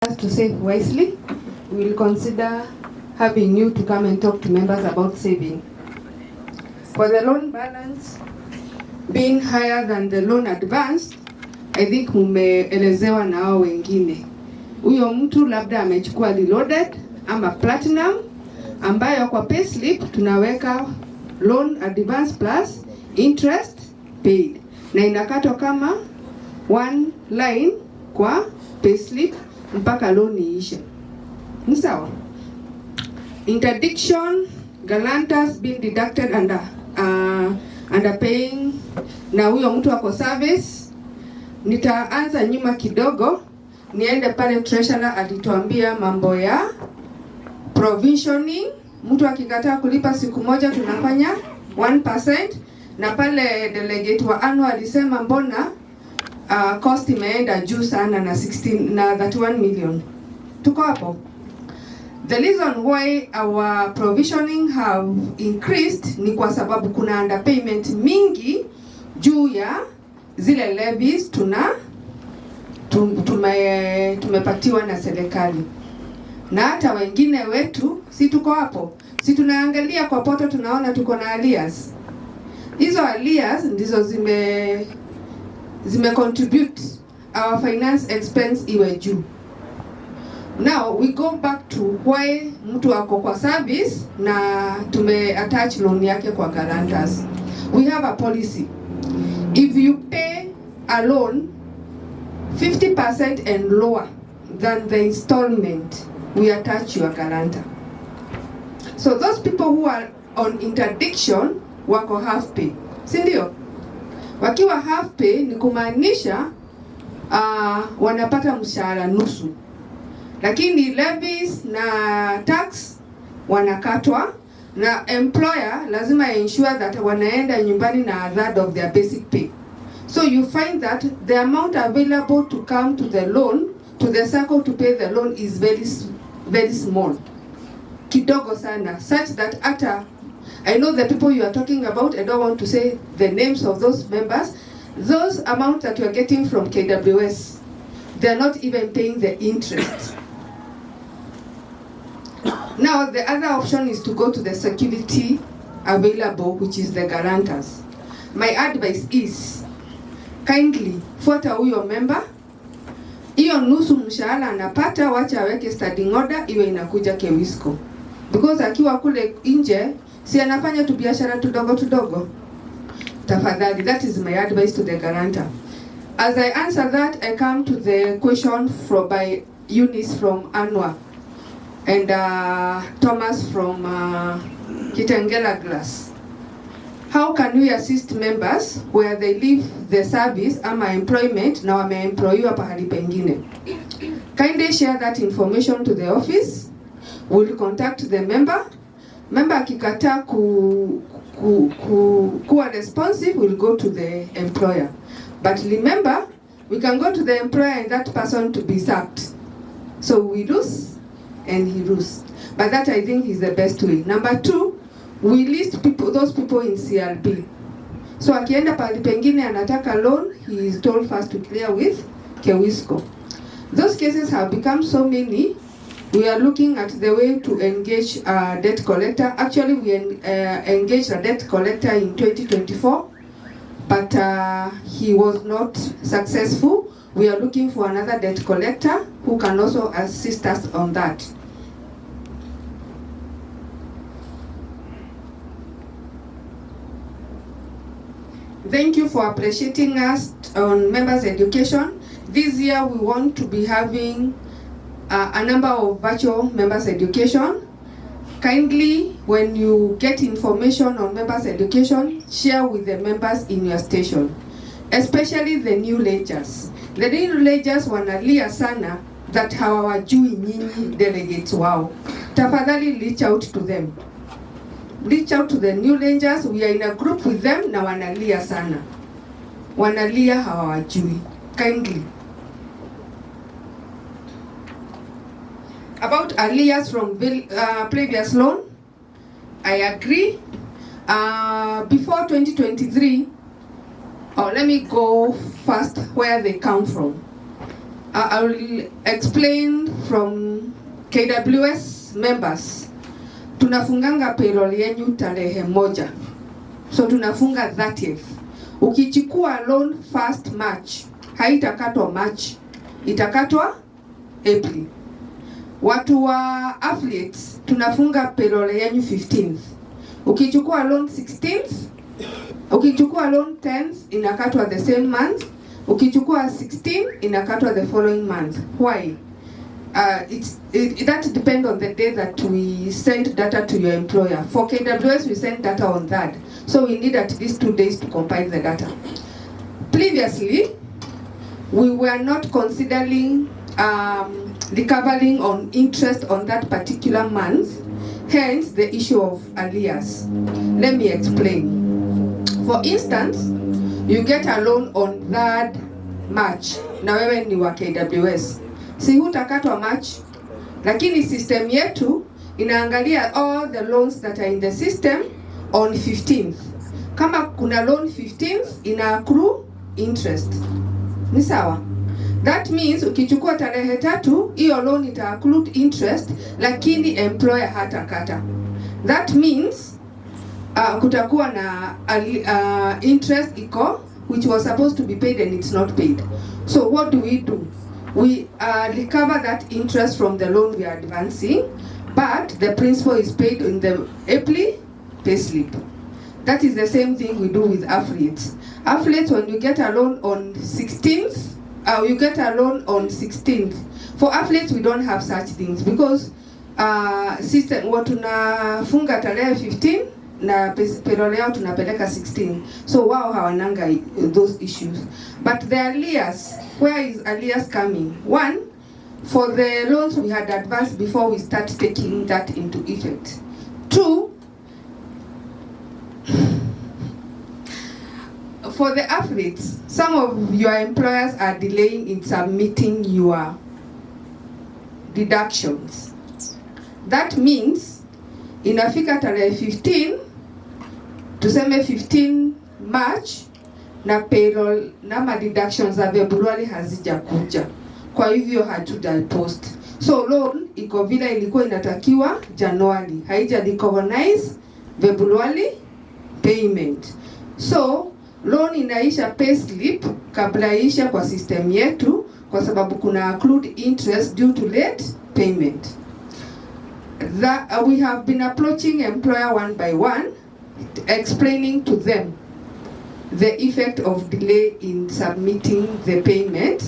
To save wisely, we will consider having you to come and talk to members about saving. For the loan balance being higher than the loan advance, I think mumeelezewa na hao wengine. Huyo mtu labda amechukua reloaded ama platinum ambayo kwa payslip tunaweka loan advance plus interest paid na inakatwa kama one line kwa payslip mpaka loan iishe. Ni sawa? Interdiction, guarantors being deducted under paying na huyo mtu wako service. Nitaanza nyuma kidogo, niende pale treasurer alituambia mambo ya provisioning. Mtu akikataa kulipa siku moja tunafanya 1%, na pale delegate wa annual alisema mbona cost imeenda juu sana na 31 million. Tuko hapo. The reason why our provisioning have increased ni kwa sababu kuna underpayment mingi juu ya zile levies tumepatiwa na serikali. Na hata wengine wetu si tuko hapo. Si tunaangalia kwa poto tunaona tuko na arrears. Hizo arrears ndizo zime contribute our finance expense iwe juu. Now we go back to why mtu ako kwa service na tume attach loan yake kwa guarantors. We have a policy. If you pay a loan 50% and lower than the installment, we attach your guarantor. So those people who are on interdiction wako half pay. Si ndio? Wakiwa half pay ni kumaanisha wanapata mshahara nusu. Lakini levies na tax wanakatwa, na employer lazima ensure that wanaenda nyumbani na a third of their basic pay. So you find that the amount available to come to the loan, to the SACCO to pay the loan is very small. Kidogo sana, such that I know the people you are talking about, I don't want to say the names of those members. Those amounts that you are getting from KWS, they are not even paying the interest. Now the other option is to go to the security available, which is the guarantors. My advice is kindly fuata huyo member, hiyo nusu mshahara anapata wacha aweke standing order iwe inakuja Kewisco, because akiwa kule nje si anafanya tu biashara tudogo. Tafadhali, that is my advice to the guarantor. As I answer that, I come to the question by Eunice from Anwa and Thomas from Kitengela Glass. How can we assist members where they leave the service ama employment na wameemployiwa pahali pengine? Kindly share that information to the office. We'll contact the member. Member akikataa kuwa responsive, will go to the employer. But remember, we can go to the employer and that person to be sacked. So we lose and he lose. But that I think is the best way. Number 2, we list those people in CRB. So akienda pahali pengine anataka loan, he is told first to clear with Kewisco. Those cases have become so many. We are looking at the way to engage a debt collector. Actually, we engaged a debt collector in 2024, but he was not successful. We are looking for another debt collector who can also assist us on that. Thank you for appreciating us on members' education. This year we want to be having a number of virtual members' education. Kindly, when you get information on members' education, share with the members in your station, especially the new ledgers. The new ledgers wanalia sana that hawajui nyinyi delegates wao. Tafadhali reach out to them. Reach out to the new ledgers. We are in a group with them na wanalia sana. Wanalia hawajui. Kindly. About arrears from previous loan, I agree. Before 2023, let me go first where they come from. I will explain from KWS members. Tunafunganga payroll yenyu tarehe moja. So tunafunga 30th. Ukichukua loan first March, haitakatwa March, itakatwa April. Watu wa affiliates tunafunga payroll yenyu 15th. Ukichukua loan 16th, ukichukua loan 10th inakatwa the same month. Ukichukua 16 inakatwa the following month. Why? That depends on the day that we send data to your employer. For KWS, we send data on that. So we need at least 2 days to compile the data. Previously, we were not considering recovering on interest on that particular month. Hence, the issue of arrears. Let me explain. For instance, you get a loan on 3rd March. Na wewe ni wa KWS. Si hutakatwa March, lakini system yetu inaangalia all the loans that are in the system on 15th. Kama kuna loan 15th, ina accrue interest. Ni sawa? That means ukichukua tarehe 3, hiyo loan ita accrue interest, lakini employer hatakata. That means kutakuwa na interest iko which was supposed to be paid and it's not paid. So what do? We recover that interest from the loan we are advancing, but the principal is paid in the April payslip. That is the same thing we do with affiliates. Affiliates, when you get a loan on 16th, you get a loan on 16th. For affiliates, we don't have such things because system tunafunga tarehe 15 na payroll yao tunapeleka 16. So wao hawananga those issues. But the arrears, where is arrears coming? One, for the loans we had advanced before we start taking that into effect. Two, for the affiliates, some of your employers are delaying in submitting your deductions. That means inafika tarehe 15, tuseme 15 March, na payroll na deductions za February hazijakuja. Kwa hivyo hatuja post. So loan iko vile ilikuwa inatakiwa January, haija recognize February payment. So loan inaisha payslip kabla isha kwa system yetu kwa sababu kuna accrued interest due to late payment. That we have been approaching employer one by one, explaining to them the effect of delay in submitting the payment,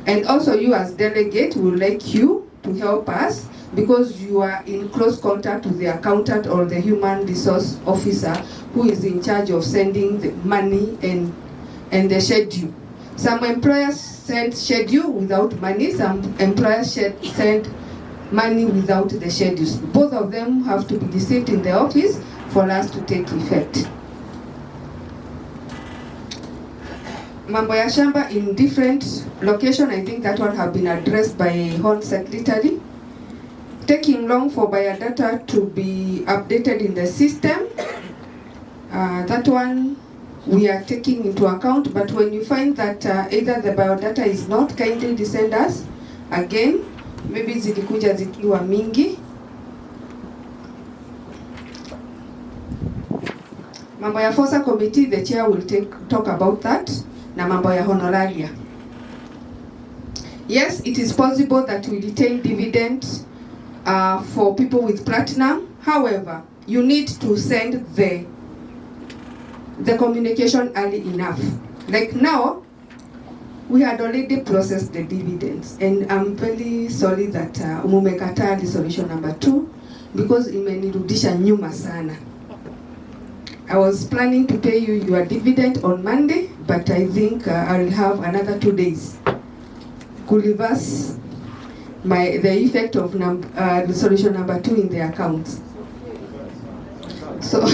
and also you as delegate would like you to help us because you are in close contact with the accountant or the human resource officer who is in charge of sending the money and the schedule. Some employers send schedule without money, some employers send money without the schedules. Both of them have to be received in the office for us to take effect. Mambo ya shamba in different location, I think that one have been addressed by Hon Secretary. Taking long for biodata to be updated in the system. That one we are taking into account, but when you find that either the biodata is not, kindly send us again. Maybe zilikuja zikiwa mingi. Mambo ya FOSA committee, the chair will talk about that. Na mambo ya honoraria. Yes, it is possible that we retain dividend for people with platinum. However, you need to send the communication early enough. Like now, we had already processed the dividends, and I'm very sorry that umumekataa resolution number 2 because imenirudisha nyuma sana. I was planning to pay you your dividend on Monday, but I think I will have another 2 days to reverse the effect of resolution number 2 in the accounts. So,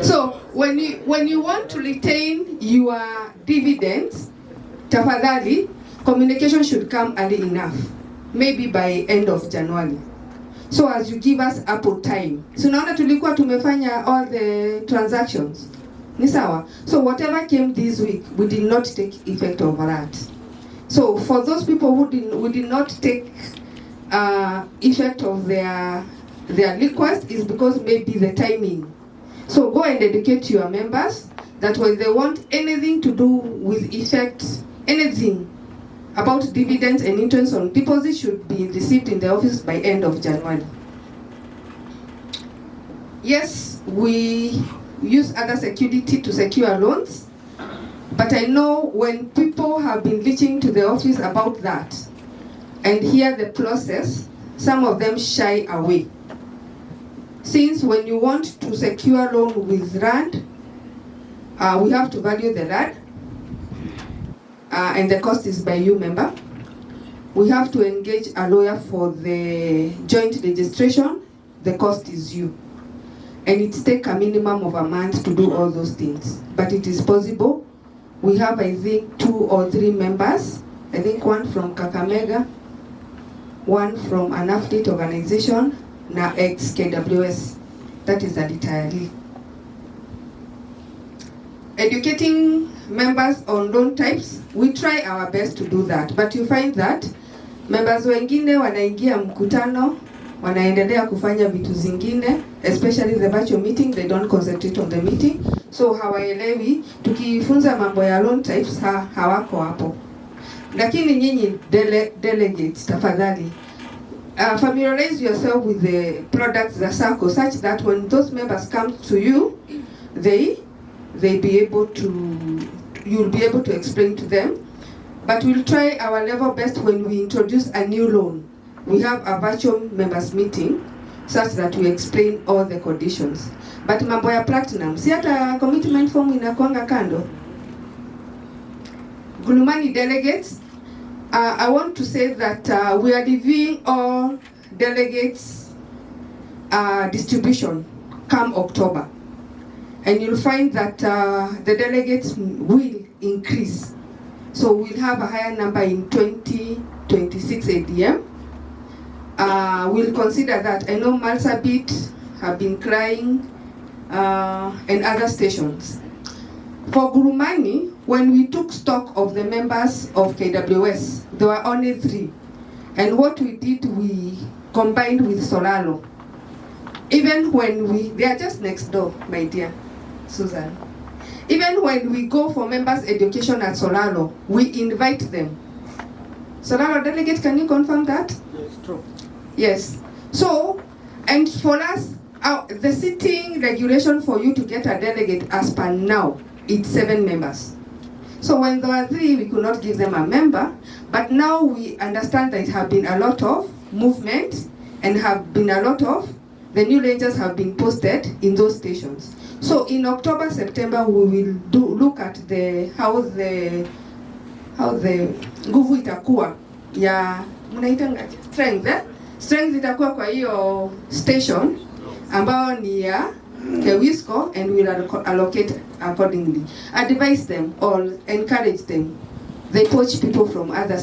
so when you want to retain your dividends, tafadhali, communication should come early enough, maybe by end of January. So as you give us ample time. So naona tulikuwa tumefanya all the transactions. Ni sawa? So whatever came this week, we did not take effect of that. So for those people who did not take effect of their request, is because maybe the timing. So go and educate your members that when they want anything to do with effect, anything about dividends and interest on deposits should be received in the office by end of January. Yes, we use other security to secure loans, but I know when people have been reaching to the office about that and hear the process, some of them shy away. Since when you want to secure loan with RAND, we have to value the RAND, and the cost is by you, member. We have to engage a lawyer for the joint registration, the cost is you. And it takes a minimum of a month to do all those things. But it is possible. We have, I think, 2 or 3 members. I think one from Kakamega, one from an athlete organization, now ex-KWS. That is a retiree. Educating members on loan types, we try our best to do that. But you find that members wengine wanaingia mkutano, wanaendelea kufanya vitu zingine, especially the virtual meeting, they don't concentrate on the meeting. So hawaelewi, tukifunza mambo ya loan types, hawako hapo. Lakini nyinyi delegates, tafadhali, familiarize yourself with the products za SACCO, such that when those members come to you, you'll be able to explain to them. But we'll try our level best when we introduce a new loan. We have a virtual members meeting such that we explain all the conditions. But mambo ya platinum, si hata commitment form inakuanga kando. Gulumani delegates, I want to say that we are reviewing all delegates distribution come October. And you'll find that the delegates will increase. So we'll have a higher number in 2026 ADM. We'll consider that. I know Malsabit have been crying, and other stations. For Gurumani, when we took stock of the members of KWS, there were only 3. And what we did, we combined with Solano. Even when they are just next door, my dear Susan. Even when we go for members education at Solano, we invite them. Solano delegate, can you confirm that? Yes, true. Yes. So, and for us, the sitting regulation for you to get a delegate as per now, it's 7 members. So when there were 3, we could not give them a member, but now we understand that it have been a lot of movement and have been a lot of, the new rangers have been posted in those stations. So in October, September, we will look at how the nguvu itakuwa ya mnaitanga strength itakuwa kwa hiyo station ambao ni ya Kewisco, and we'll allocate accordingly. Advise them or encourage them. They poach people from other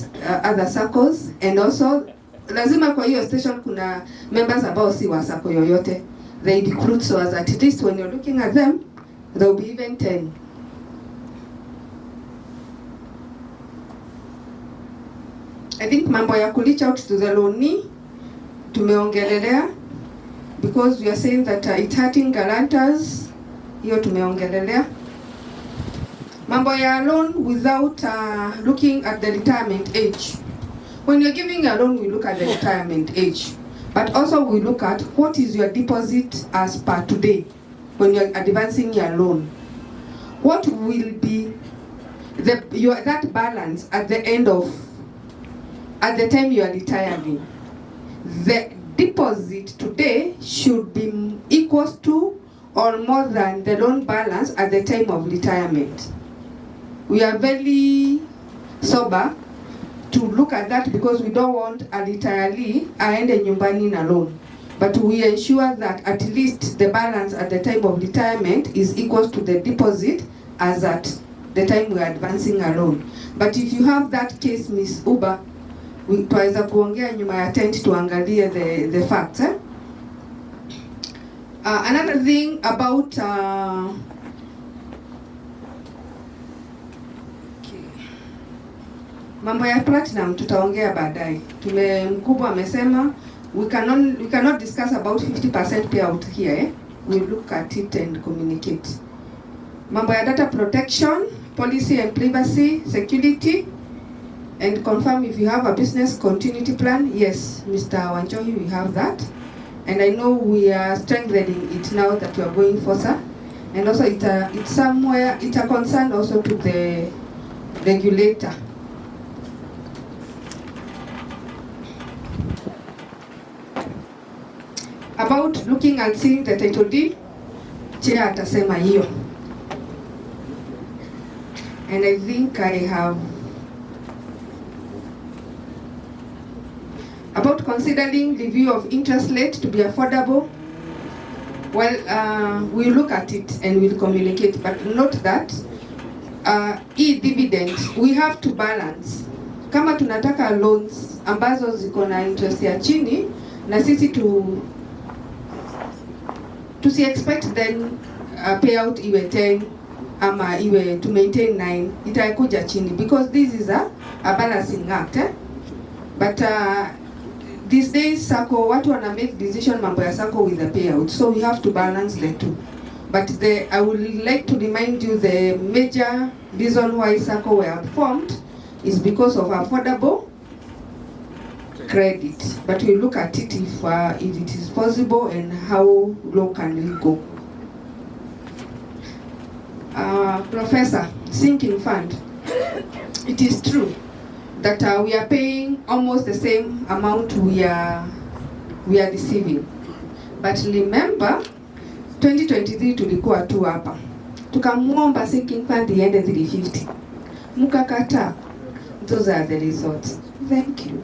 SACCOs, and also lazima kwa hiyo station kuna members ambao si wa SACCO yoyote. They recruit, so as at least when you're looking at them, there will be even 10. I think mambo ya reach out to the loanee tumeongelelea, because we are saying that it's hurting guarantors. Hiyo tumeongelelea. Mambo ya loan without looking at the retirement age. When you're giving a loan, we look at the retirement age. But also we look at what is your deposit as per today when you're advancing your loan. What will be that balance at the time you are retiring? The deposit today should be equal to or more than the loan balance at the time of retirement. We are very sober to look at that, because we don't want a retiree aende nyumbani na loan. But we ensure that at least the balance at the time of retirement is equal to the deposit as at the time we are advancing a loan. But if you have that case, Miss Uba, tuweza kuongea nyuma ya tent tuangalie the facts. Another thing about Mambo ya platinum tutaongea baadaye. Mkubwa amesema we cannot discuss about 50% payout here. We look at it and communicate. Mambo ya data protection, policy and privacy, security, and confirm if you have a business continuity plan. Yes, Mr. Wanjohi, we have that. And I know we are strengthening it now that we are going for, sir. And also it's somewhere, it's a concern also to the regulator. About looking and seeing the title deed, Chair atasema hiyo. And I think I have about considering review of interest rate to be affordable. Well, we'll look at it and we'll communicate, but note that dividend we have to balance. Kama tunataka loans ambazo ziko na interest ya chini, na sisi tusi expect then payout iwe 10 ama iwe to maintain 9, itakuja chini because this is a balancing act. But these days SACCO watu wana make decision mambo ya SACCO with the payout, so we have to balance the two. But I would like to remind you the major reason why SACCO were formed is because of affordable credit. But we look at it if it is possible and how low can we go. Professor, sinking fund. It is true that we are paying almost the same amount we are receiving. But remember, 2023 tulikuwa tu hapa. Tukamuomba sinking fund iende 350. Mukakata. Those are the results. Thank you.